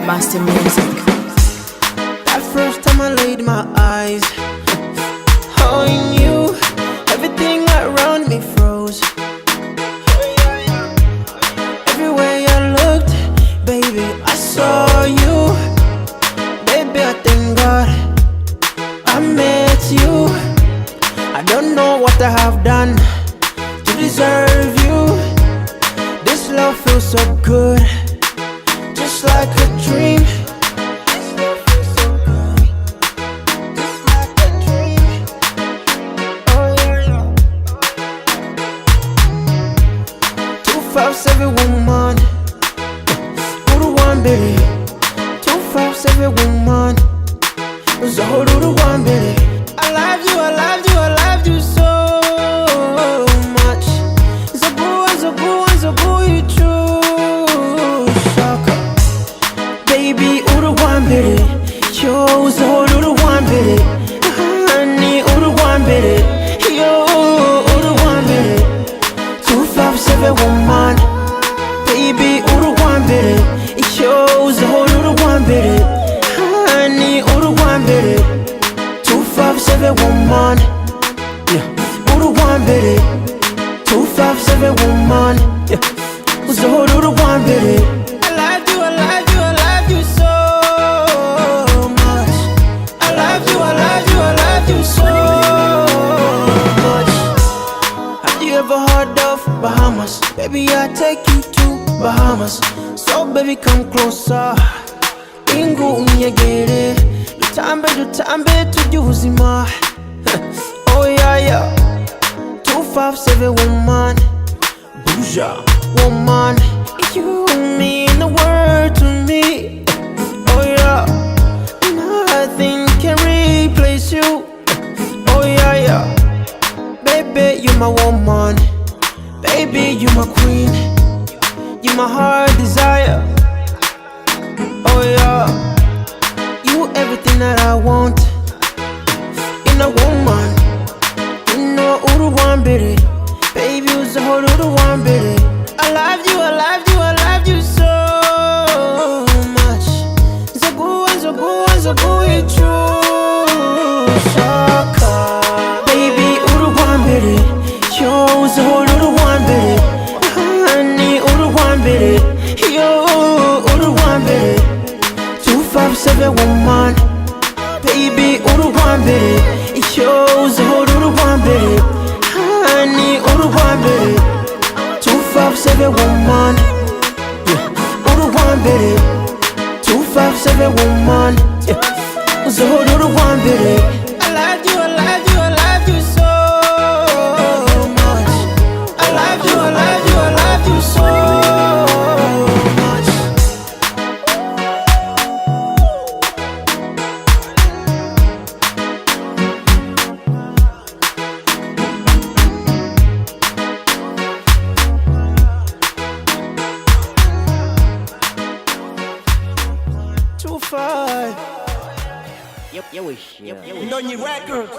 Master music. That first time I laid my eyes on you, everything around me froze. Everywhere I looked, baby, I saw you. Baby, I thank God I met you. I don't know what I have done to deserve you. This love feels so good, just like a dream. This love feels so good, just like a dream. Oh yeah. 257 woman, who the one, baby? 257 woman, so who the one, baby? I love you, I love you, I love you so much. So good, so good, so good, you choose. Shaka. Baby, who the one, baby? Yo, so who the one, baby? Honey, who the one, baby? Yo, who the one, baby? 257 woman. Baby, who the one, baby? Yo, so who the one, baby? Honey, who the one, baby? 257 woman. Yeah, who the one, baby? 257 woman. Yeah, so who the one, baby? I love you, I love you, I love you so much. I love you, I love you, I love you so much. Have you ever heard of Bahamas? Baby, I'll take you to Bahamas. So baby, come closer. Ingu unyegere. Dutambe tujuzima. Oh yeah, yeah. 257 woman. Bouja woman. You mean the world to me. Oh yeah. Nothing can replace you. Oh yeah, yeah. Baby, you my woman. Baby, you my queen. You my heart desire. Oh yeah. You everything that I want in a woman. You know who the one, baby. Baby, who's the whole the one, baby. I love you, I love you, I love you so much. So good, so good, so good, you true. Shaka. Baby, who the one, baby? Yo, so who the one, baby? Honey, who the one, baby? Yo, who the one, baby? 257 woman. Baby, who the one, baby? Yo, so who the one, baby? Honey, who the one, baby? 257 woman. Yeah, who the one, baby? 257 woman. Yeah, so who the one, baby? I love you, I love you, I love you so much. I love you, I love you, I love you so much. 25. Yo, yo, Nonny Records.